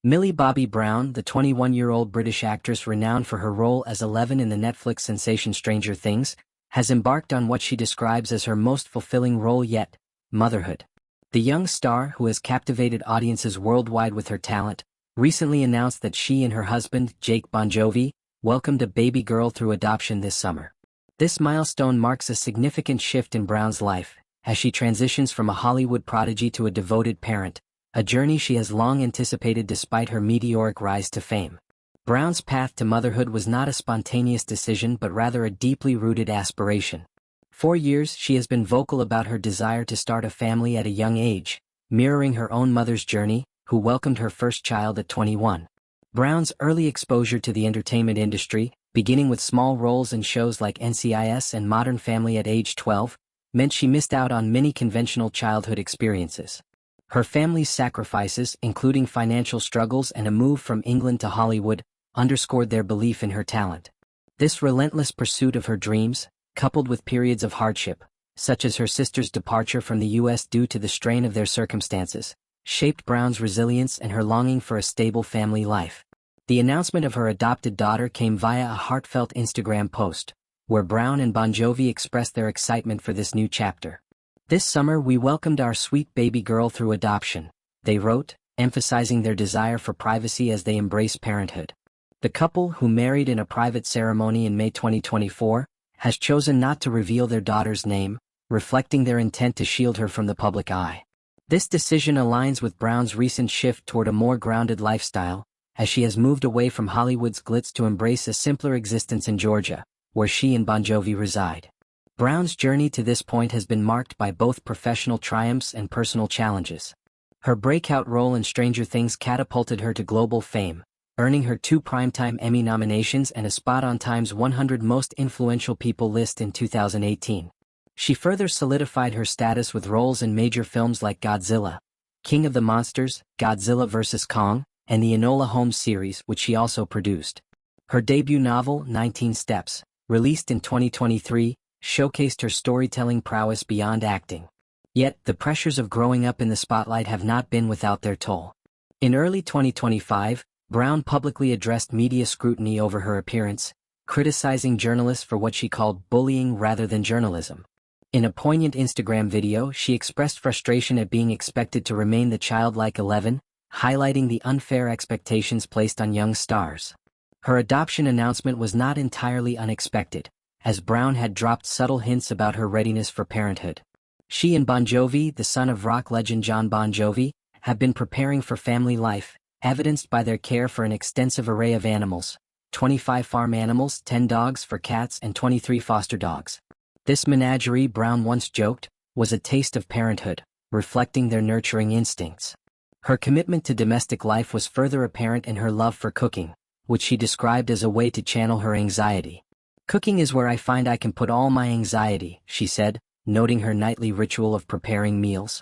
Millie Bobby Brown, the 21-year-old British actress renowned for her role as Eleven in the Netflix sensation Stranger Things, has embarked on what she describes as her most fulfilling role yet, motherhood. The young star, who has captivated audiences worldwide with her talent, recently announced that she and her husband, Jake Bongiovi, welcomed a baby girl through adoption this summer. This milestone marks a significant shift in Brown's life, as she transitions from a Hollywood prodigy to a devoted parent, a journey she has long anticipated despite her meteoric rise to fame. Brown's path to motherhood was not a spontaneous decision but rather a deeply rooted aspiration. For years she has been vocal about her desire to start a family at a young age, mirroring her own mother's journey, who welcomed her first child at 21. Brown's early exposure to the entertainment industry, beginning with small roles in shows like NCIS and Modern Family at age 12, meant she missed out on many conventional childhood experiences. Her family's sacrifices, including financial struggles and a move from England to Hollywood, underscored their belief in her talent. This relentless pursuit of her dreams, coupled with periods of hardship, such as her sister's departure from the U.S. due to the strain of their circumstances, shaped Brown's resilience and her longing for a stable family life. The announcement of her adopted daughter came via a heartfelt Instagram post, where Brown and Bongiovi expressed their excitement for this new chapter. "This summer we welcomed our sweet baby girl through adoption," they wrote, emphasizing their desire for privacy as they embrace parenthood. The couple, who married in a private ceremony in May 2024, has chosen not to reveal their daughter's name, reflecting their intent to shield her from the public eye. This decision aligns with Brown's recent shift toward a more grounded lifestyle, as she has moved away from Hollywood's glitz to embrace a simpler existence in Georgia, where she and Bongiovi reside. Brown's journey to this point has been marked by both professional triumphs and personal challenges. Her breakout role in Stranger Things catapulted her to global fame, earning her 2 Primetime Emmy nominations and a spot on Time's 100 Most Influential People list in 2018. She further solidified her status with roles in major films like Godzilla, King of the Monsters, Godzilla vs. Kong, and the Enola Holmes series, which she also produced. Her debut novel, 19 Steps, released in 2023, showcased her storytelling prowess beyond acting. Yet, the pressures of growing up in the spotlight have not been without their toll. In early 2025, Brown publicly addressed media scrutiny over her appearance, criticizing journalists for what she called bullying rather than journalism. In a poignant Instagram video, she expressed frustration at being expected to remain the childlike Eleven, highlighting the unfair expectations placed on young stars. Her adoption announcement was not entirely unexpected, as Brown had dropped subtle hints about her readiness for parenthood. She and Bongiovi, the son of rock legend Jon Bon Jovi, have been preparing for family life, evidenced by their care for an extensive array of animals: 25 farm animals, 10 dogs for cats, and 23 foster dogs. This menagerie, Brown once joked, was a taste of parenthood, reflecting their nurturing instincts. Her commitment to domestic life was further apparent in her love for cooking, which she described as a way to channel her anxiety. "Cooking is where I find I can put all my anxiety," she said, noting her nightly ritual of preparing meals.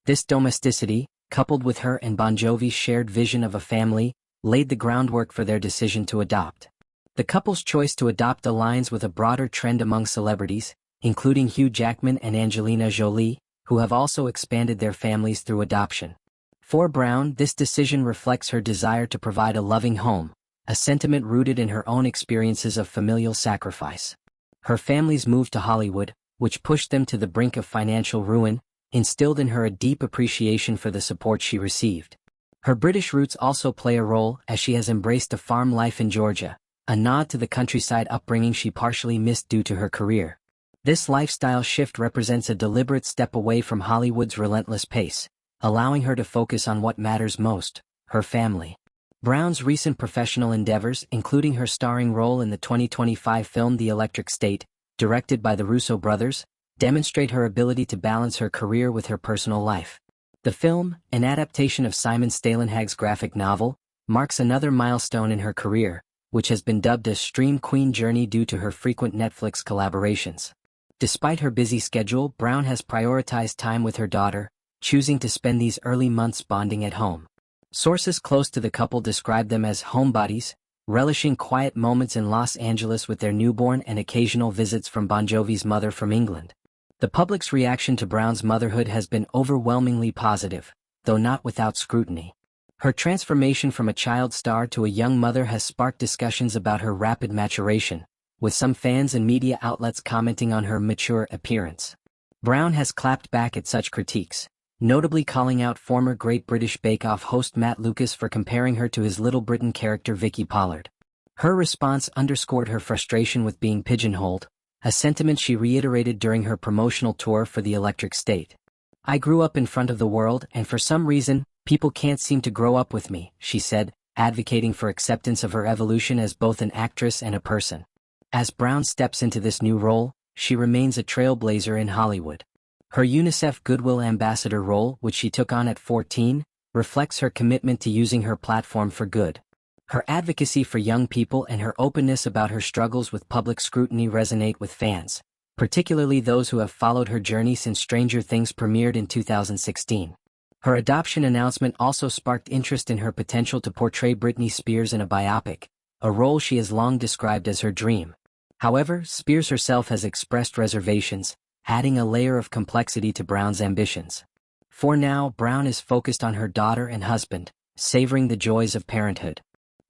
This domesticity, coupled with her and Bongiovi's shared vision of a family, laid the groundwork for their decision to adopt. The couple's choice to adopt aligns with a broader trend among celebrities, including Hugh Jackman and Angelina Jolie, who have also expanded their families through adoption. For Brown, this decision reflects her desire to provide a loving home, a sentiment rooted in her own experiences of familial sacrifice. Her family's move to Hollywood, which pushed them to the brink of financial ruin, instilled in her a deep appreciation for the support she received. Her British roots also play a role, as she has embraced a farm life in Georgia, a nod to the countryside upbringing she partially missed due to her career. This lifestyle shift represents a deliberate step away from Hollywood's relentless pace, allowing her to focus on what matters most: her family. Brown's recent professional endeavors, including her starring role in the 2025 film The Electric State, directed by the Russo brothers, demonstrate her ability to balance her career with her personal life. The film, an adaptation of Simon Stalenhag's graphic novel, marks another milestone in her career, which has been dubbed a Stream Queen journey due to her frequent Netflix collaborations. Despite her busy schedule, Brown has prioritized time with her daughter, choosing to spend these early months bonding at home. Sources close to the couple describe them as homebodies, relishing quiet moments in Los Angeles with their newborn and occasional visits from Bongiovi's mother from England. The public's reaction to Brown's motherhood has been overwhelmingly positive, though not without scrutiny. Her transformation from a child star to a young mother has sparked discussions about her rapid maturation, with some fans and media outlets commenting on her mature appearance. Brown has clapped back at such critiques, notably calling out former Great British Bake Off host Matt Lucas for comparing her to his Little Britain character Vicky Pollard. Her response underscored her frustration with being pigeonholed, a sentiment she reiterated during her promotional tour for the Electric State. "I grew up in front of the world and for some reason, people can't seem to grow up with me," she said, advocating for acceptance of her evolution as both an actress and a person. As Brown steps into this new role, she remains a trailblazer in Hollywood. Her UNICEF Goodwill Ambassador role, which she took on at 14, reflects her commitment to using her platform for good. Her advocacy for young people and her openness about her struggles with public scrutiny resonate with fans, particularly those who have followed her journey since Stranger Things premiered in 2016. Her adoption announcement also sparked interest in her potential to portray Britney Spears in a biopic, a role she has long described as her dream. However, Spears herself has expressed reservations, adding a layer of complexity to Brown's ambitions. For now, Brown is focused on her daughter and husband, savoring the joys of parenthood.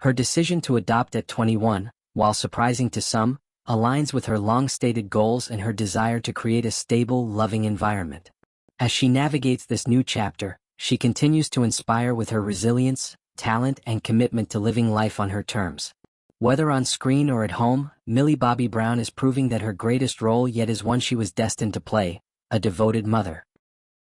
Her decision to adopt at 21, while surprising to some, aligns with her long-stated goals and her desire to create a stable, loving environment. As she navigates this new chapter, she continues to inspire with her resilience, talent, and commitment to living life on her terms. Whether on screen or at home, Millie Bobby Brown is proving that her greatest role yet is one she was destined to play, a devoted mother.